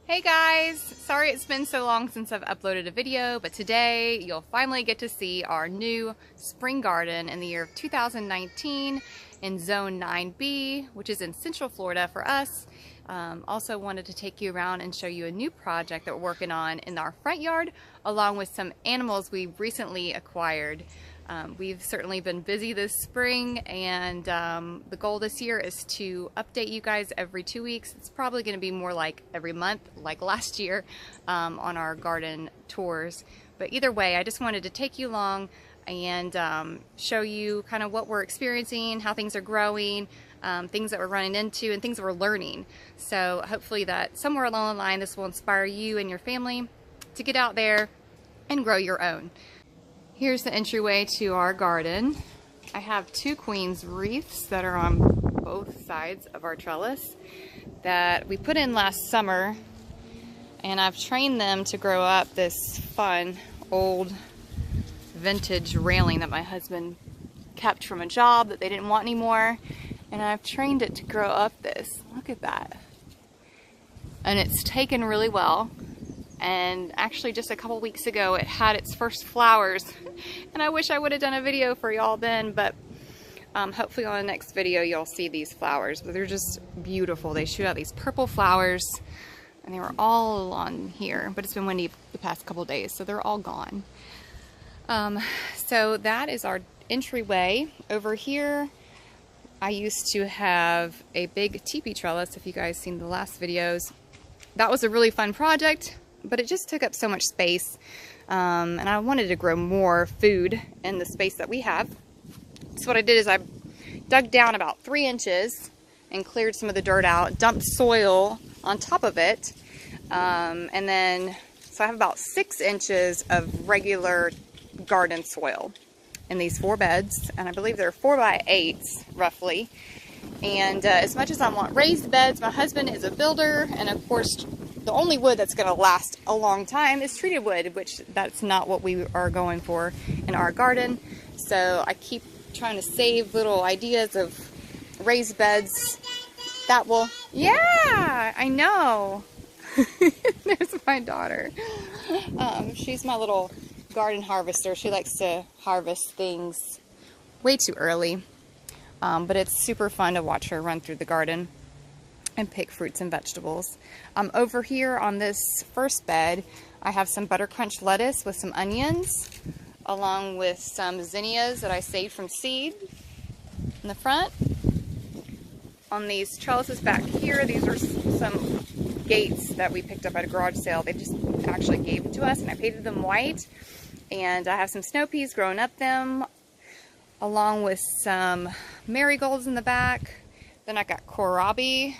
Hey guys! Sorry it's been so long since I've uploaded a video, but today you'll finally get to see our new spring garden in the year of 2019 in Zone 9B, which is in Central Florida for us. Also wanted to take you around and show you a new project that we're working on in our front yard, along with some animals we've recently acquired. We've certainly been busy this spring, and the goal this year is to update you guys every 2 weeks. It's probably going to be more like every month, like last year, on our garden tours. But either way, I just wanted to take you along and show you kind of what we're experiencing, how things are growing, things that we're running into, and things that we're learning. So hopefully that somewhere along the line this will inspire you and your family to get out there and grow your own. Here's the entryway to our garden. I have two queen's wreaths that are on both sides of our trellis that we put in last summer, and I've trained them to grow up this fun old vintage railing that my husband kept from a job that they didn't want anymore, and I've trained it to grow up this. Look at that. And it's taken really well. And actually just a couple weeks ago it had its first flowers, and I wish I would have done a video for y'all then, but hopefully on the next video you'll see these flowers. But they're just beautiful. They shoot out these purple flowers, and they were all on here, but it's been windy the past couple days, so they're all gone. So that is our entryway. Over here I used to have a big teepee trellis, if you guys seen the last videos. That was a really fun project, but it just took up so much space, and I wanted to grow more food in the space that we have. So what I did is I dug down about 3 inches and cleared some of the dirt out, dumped soil on top of it, and then so I have about 6 inches of regular garden soil in these 4 beds, and I believe they're 4 by 8s roughly. And as much as I want raised beds, my husband is a builder, and of course the only wood that's going to last a long time is treated wood, which that's not what we are going for in our garden. So I keep trying to save little ideas of raised beds that will, yeah, I know. There's my daughter. She's my little garden harvester. She likes to harvest things way too early, but it's super fun to watch her run through the garden and pick fruits and vegetables. Over here on this first bed, I have some butter crunch lettuce with some onions, along with some zinnias that I saved from seed in the front. On these trellises back here, these are some gates that we picked up at a garage sale. They just actually gave them to us, and I painted them white. And I have some snow peas growing up them, along with some marigolds in the back. Then I got kohlrabi,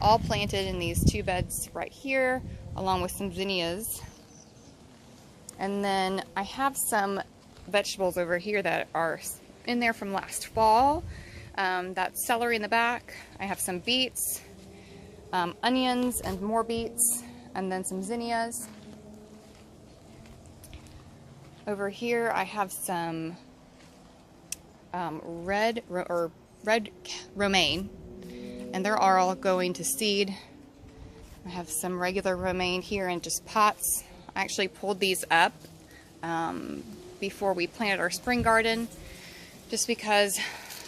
all planted in these 2 beds right here, along with some zinnias. And then I have some vegetables over here that are in there from last fall. That's celery in the back. I have some beets, onions and more beets, and then some zinnias. Over here I have some red romaine, and they're all going to seed. I have some regular romaine here in just pots. I actually pulled these up before we planted our spring garden, just because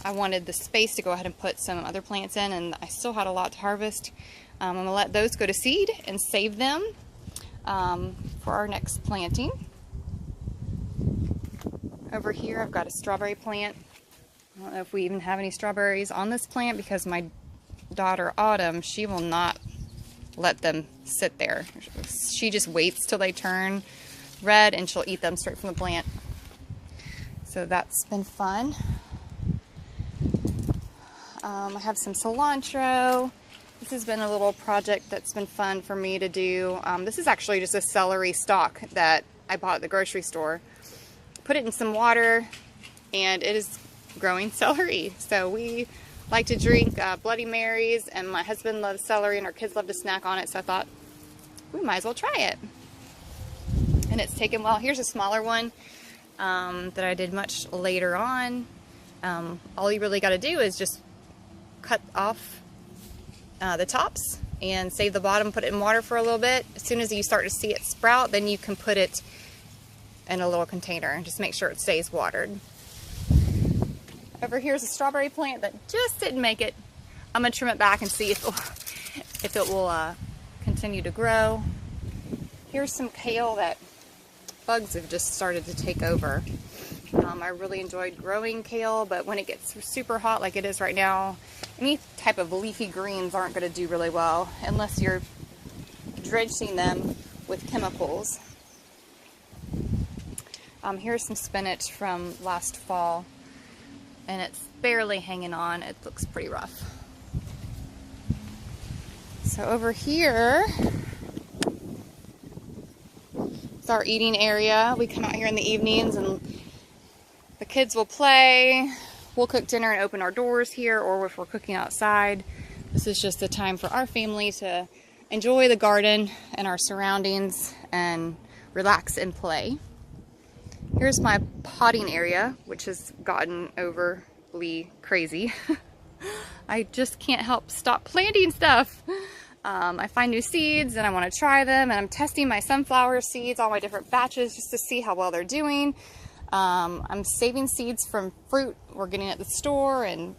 I wanted the space to go ahead and put some other plants in, and I still had a lot to harvest. I'm going to let those go to seed and save them for our next planting. Over here I've got a strawberry plant. I don't know if we even have any strawberries on this plant, because my daughter Autumn, she will not let them sit there. She just waits till they turn red and she'll eat them straight from the plant. So that's been fun. I have some cilantro. This has been a little project that's been fun for me to do. This is actually just a celery stalk that I bought at the grocery store. Put it in some water, and it is growing celery. So we like to drink Bloody Marys, and my husband loves celery, and our kids love to snack on it, so I thought we might as well try it. And it's taken well. Here's a smaller one that I did much later on. All you really got to do is just cut off the tops and save the bottom, put it in water for a little bit. As soon as you start to see it sprout, then you can put it in a little container and just make sure it stays watered. Over here's a strawberry plant that just didn't make it. I'm gonna trim it back and see if it will continue to grow. Here's some kale that bugs have just started to take over. I really enjoyed growing kale, but when it gets super hot like it is right now, any type of leafy greens aren't going to do really well unless you're drenching them with chemicals. Here's some spinach from last fall, and it's barely hanging on. It looks pretty rough. So over here is our eating area. We come out here in the evenings and the kids will play. We'll cook dinner and open our doors here, or if we're cooking outside, this is just the time for our family to enjoy the garden and our surroundings and relax and play. Here's my potting area, which has gotten overly crazy. I just can't help stop planting stuff. I find new seeds and I want to try them, and I'm testing my sunflower seeds, all my different batches, just to see how well they're doing. I'm saving seeds from fruit we're getting at the store and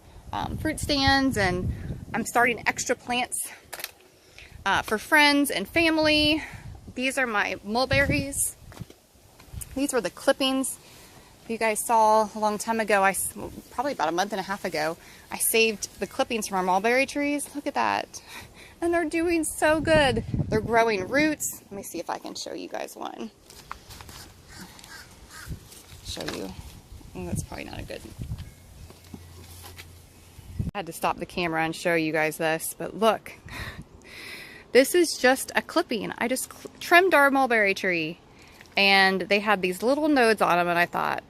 fruit stands, and I'm starting extra plants for friends and family. These are my mulberries. These were the clippings. If you guys saw a long time ago, probably about a month and a half ago, I saved the clippings from our mulberry trees. Look at that. And they're doing so good. They're growing roots. Let me see if I can show you guys one. Show you. Oh, that's probably not a good. I had to stop the camera and show you guys this, but look. This is just a clipping. I just trimmed our mulberry tree, and they had these little nodes on them, and I thought,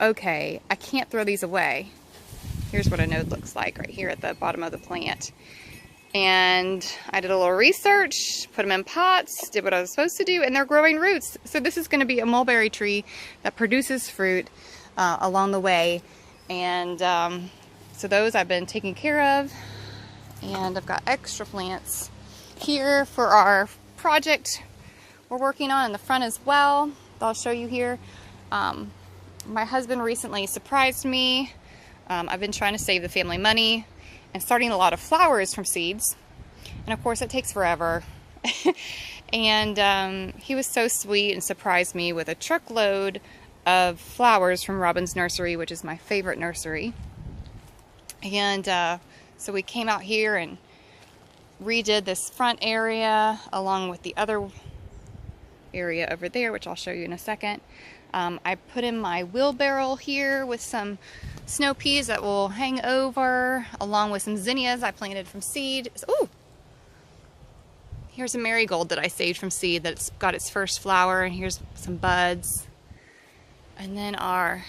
okay, I can't throw these away. Here's what a node looks like right here at the bottom of the plant. And I did a little research, put them in pots, did what I was supposed to do, and they're growing roots. So this is going to be a mulberry tree that produces fruit along the way. And so those I've been taking care of. And I've got extra plants here for our project we're working on in the front as well, that I'll show you here. My husband recently surprised me. I've been trying to save the family money and starting a lot of flowers from seeds, and of course it takes forever. And he was so sweet and surprised me with a truckload of flowers from Robin's Nursery, which is my favorite nursery. And so we came out here and redid this front area along with the other area over there, which I'll show you in a second. I put in my wheelbarrow here with some snow peas that will hang over, along with some zinnias I planted from seed. Ooh! Here's a marigold that I saved from seed that's got its first flower, and here's some buds. And then our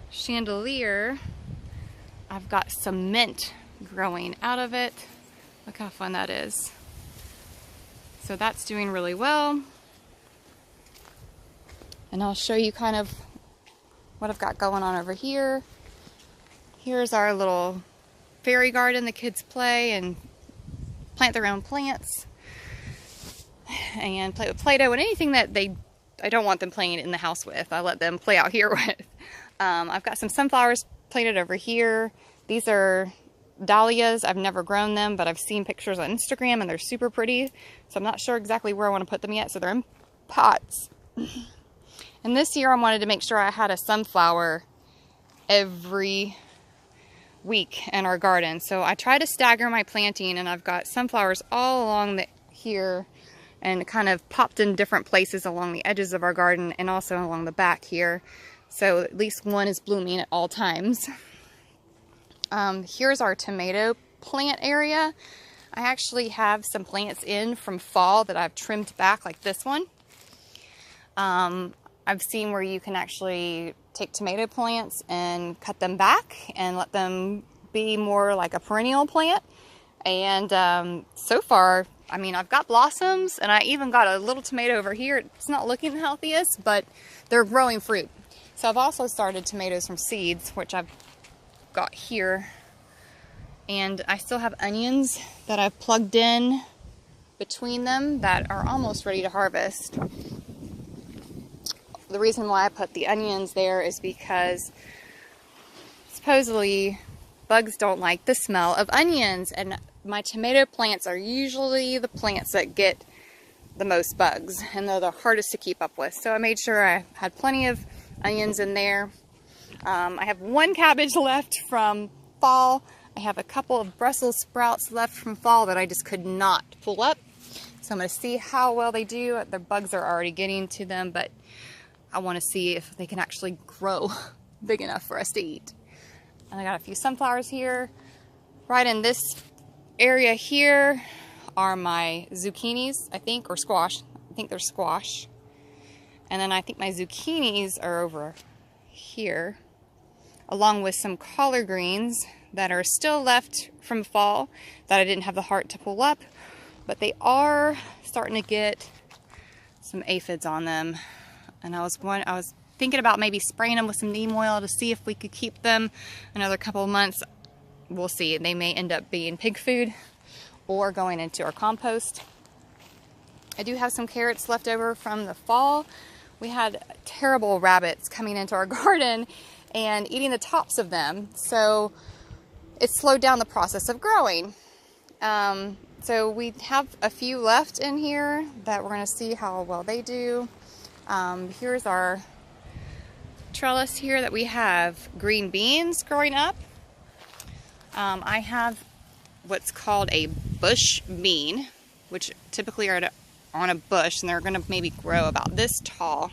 chandelier, I've got some mint growing out of it. Look how fun that is. So that's doing really well. And I'll show you kind of what I've got going on over here. Here's our little fairy garden. The kids play and plant their own plants and play with Play-Doh and anything that I don't want them playing in the house with. I let them play out here with. I've got some sunflowers planted over here. These are dahlias. I've never grown them, but I've seen pictures on Instagram and they're super pretty. So I'm not sure exactly where I want to put them yet. So they're in pots. And this year I wanted to make sure I had a sunflower every week in our garden. So I try to stagger my planting, and I've got sunflowers all along here and kind of popped in different places along the edges of our garden and also along the back here. So at least one is blooming at all times. Here's our tomato plant area. I actually have some plants in from fall that I've trimmed back, like this one. I've seen where you can actually take tomato plants and cut them back and let them be more like a perennial plant. And so far, I mean, I've got blossoms, and I even got a little tomato over here. It's not looking the healthiest, but they're growing fruit. So I've also started tomatoes from seeds, which I've got here. And I still have onions that I've plugged in between them that are almost ready to harvest. The reason why I put the onions there is because supposedly bugs don't like the smell of onions, and my tomato plants are usually the plants that get the most bugs, and they're the hardest to keep up with. So I made sure I had plenty of onions in there. I have one cabbage left from fall. I have a couple of Brussels sprouts left from fall that I just could not pull up. So I'm going to see how well they do. The bugs are already getting to them, but I want to see if they can actually grow big enough for us to eat. And I got a few sunflowers here. Right in this area here are my zucchinis, I think, or squash. I think they're squash. And then I think my zucchinis are over here, along with some collard greens that are still left from fall that I didn't have the heart to pull up, but they are starting to get some aphids on them. And I was thinking about maybe spraying them with some neem oil to see if we could keep them another couple of months. We'll see. They may end up being pig food or going into our compost. I do have some carrots left over from the fall. We had terrible rabbits coming into our garden and eating the tops of them, so it slowed down the process of growing. So we have a few left in here that we're going to see how well they do. Here's our trellis here that we have green beans growing up. I have what's called a bush bean, which typically are on a bush, and they're going to maybe grow about this tall.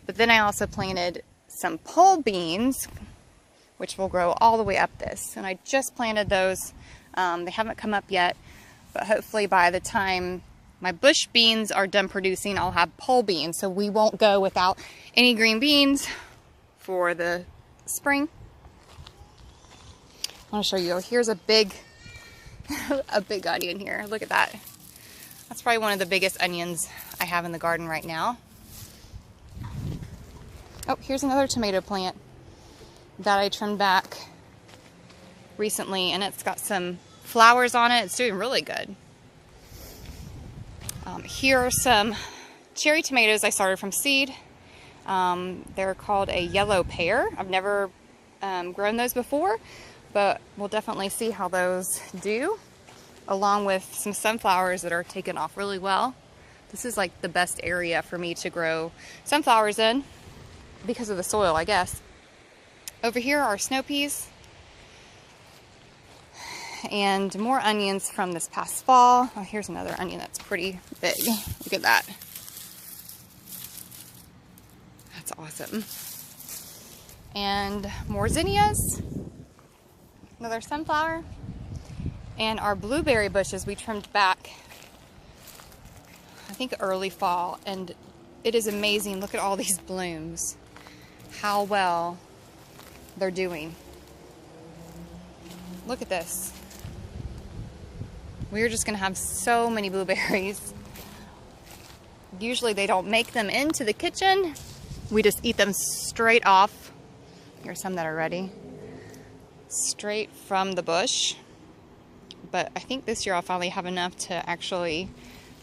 But then I also planted some pole beans, which will grow all the way up this. And I just planted those. They haven't come up yet, but hopefully by the time my bush beans are done producing, I'll have pole beans, so we won't go without any green beans for the spring. I want to show you. Here's a big onion here. Look at that. That's probably one of the biggest onions I have in the garden right now. Oh, here's another tomato plant that I trimmed back recently, and it's got some flowers on it. It's doing really good. Here are some cherry tomatoes I started from seed. They're called a yellow pear. I've never grown those before, but we'll definitely see how those do, along with some sunflowers that are taken off really well. This is like the best area for me to grow sunflowers in because of the soil, I guess. Over here are snow peas and more onions from this past fall. Oh, here's another onion that's pretty big. Look at that. That's awesome. And more zinnias. Another sunflower. And our blueberry bushes we trimmed back, I think early fall, and it is amazing. Look at all these blooms. How well they're doing. Look at this. We're just gonna have so many blueberries. Usually they don't make them into the kitchen. We just eat them straight off. Here's some that are ready. Straight from the bush. But I think this year I'll finally have enough to actually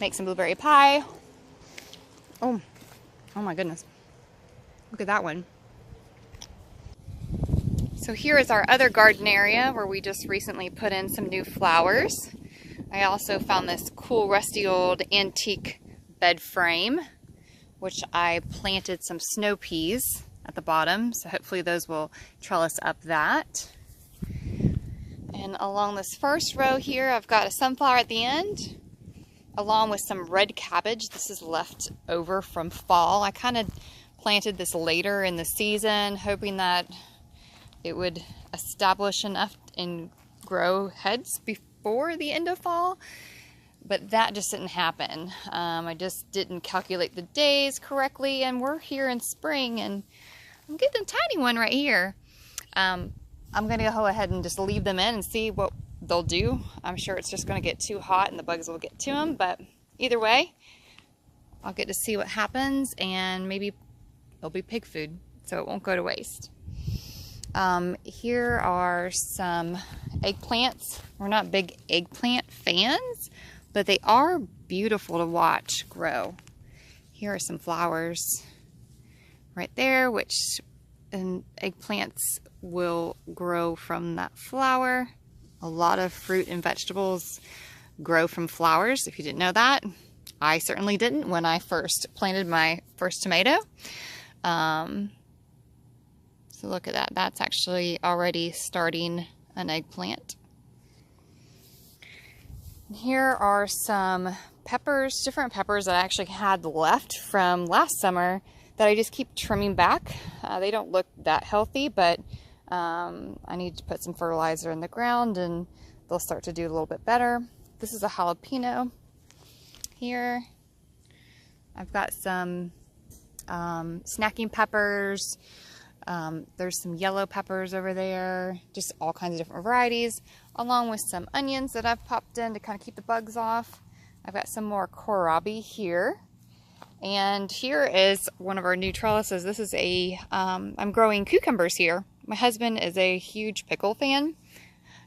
make some blueberry pie. Oh my goodness. Look at that one. So here is our other garden area where we just recently put in some new flowers. I also found this cool rusty old antique bed frame, which I planted some snow peas at the bottom. So hopefully those will trellis up that. And along this first row here, I've got a sunflower at the end, along with some red cabbage. This is left over from fall. I kind of planted this later in the season, hoping that it would establish enough and grow heads before the end of fall, but that just didn't happen. I just didn't calculate the days correctly, and we're here in spring, and I'm getting a tiny one right here. I'm going to go ahead and just leave them in and see what they'll do. I'm sure it's just going to get too hot and the bugs will get to them, but either way, I'll get to see what happens, and maybe it'll be pig food, so it won't go to waste. Here are some eggplants. We're not big eggplant fans, but they are beautiful to watch grow. Here are some flowers right there, which eggplants will grow from that flower. A lot of fruit and vegetables grow from flowers, if you didn't know that. I certainly didn't when I first planted my first tomato. So look at that. That's actually already starting an eggplant. Here are some peppers, different peppers that I actually had left from last summer that I just keep trimming back. They don't look that healthy, but I need to put some fertilizer in the ground and they'll start to do a little bit better. This is a jalapeno here. I've got some snacking peppers. There's some yellow peppers over there, just all kinds of different varieties, along with some onions that I've popped in to kind of keep the bugs off. I've got some more kohlrabi here. And here is one of our new trellises. This is I'm growing cucumbers here. My husband is a huge pickle fan.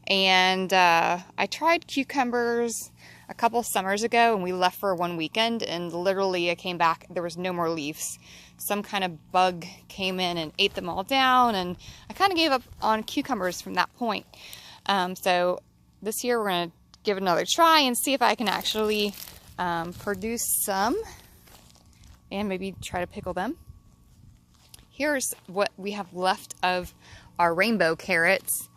And I tried cucumbers a couple summers ago and we left for one weekend and literally I came back, there was no more leaves. Some kind of bug came in and ate them all down and I kind of gave up on cucumbers from that point. So this year we're going to give it another try and see if I can actually produce some and maybe try to pickle them. Here's what we have left of our rainbow carrots.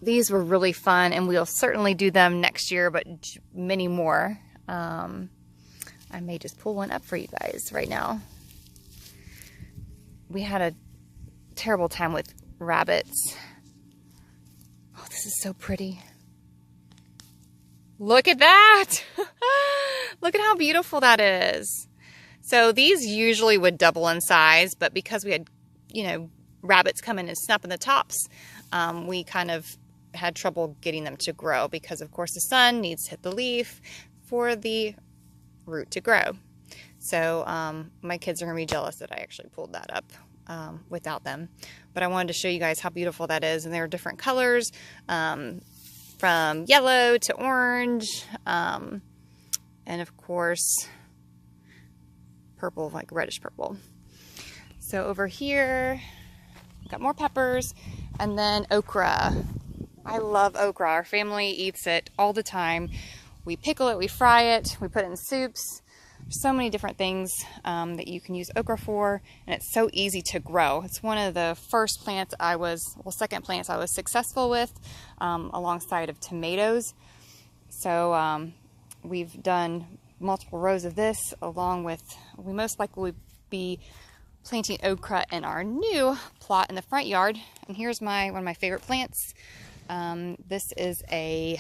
These were really fun and we'll certainly do them next year, but many more. I may just pull one up for you guys right now. We had a terrible time with rabbits. Oh, this is so pretty. Look at that! Look at how beautiful that is. So these usually would double in size, but because we had, rabbits come in and snupping the tops, we kind of had trouble getting them to grow because, of course, the sun needs to hit the leaf for the root to grow. So my kids are going to be jealous that I actually pulled that up without them. But I wanted to show you guys how beautiful that is. And there are different colors from yellow to orange and, of course, purple, like reddish purple. So over here, got more peppers and then okra. I love okra. Our family eats it all the time. We pickle it, we fry it, we put it in soups. There's so many different things that you can use okra for, and it's so easy to grow. It's one of the first plants second plants I was successful with alongside of tomatoes. So we've done multiple rows of this along with, we most likely will be planting okra in our new plot in the front yard. And here's one of my favorite plants. This is a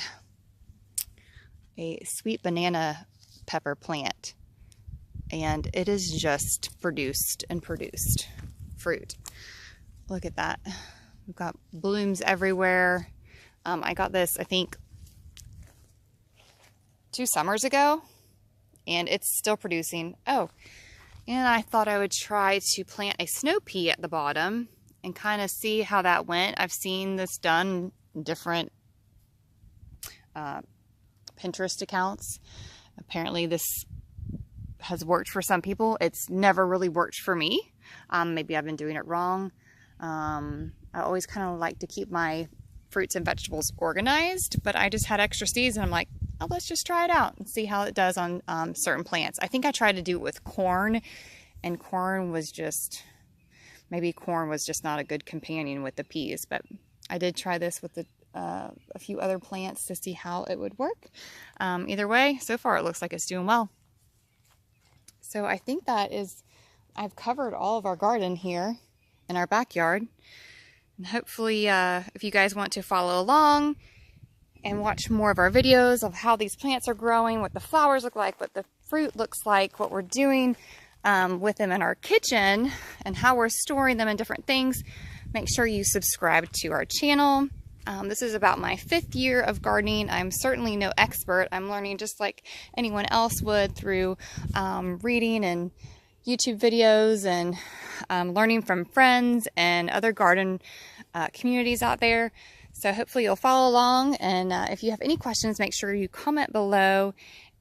sweet banana pepper plant, and it is just produced fruit. Look at that. We've got blooms everywhere. I got this, I think, 2 summers ago, and it's still producing. Oh, and I thought I would try to plant a snow pea at the bottom and kind of see how that went. I've seen this done in different Pinterest accounts. Apparently this has worked for some people. It's never really worked for me. Maybe I've been doing it wrong. I always kind of like to keep my fruits and vegetables organized, but I just had extra seeds and I'm like, oh, let's just try it out and see how it does on certain plants. I think I tried to do it with corn, and corn was just not a good companion with the peas, but I did try this with a few other plants to see how it would work. Either way, so far it looks like it's doing well. So I think I've covered all of our garden here in our backyard. And hopefully, if you guys want to follow along and watch more of our videos of how these plants are growing, what the flowers look like, what the fruit looks like, what we're doing with them in our kitchen, and how we're storing them in different things, make sure you subscribe to our channel. This is about my 5th year of gardening. I'm certainly no expert. I'm learning just like anyone else would through reading and YouTube videos and learning from friends and other garden communities out there. So hopefully you'll follow along, and if you have any questions, make sure you comment below,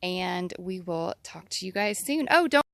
and we will talk to you guys soon. Oh, don't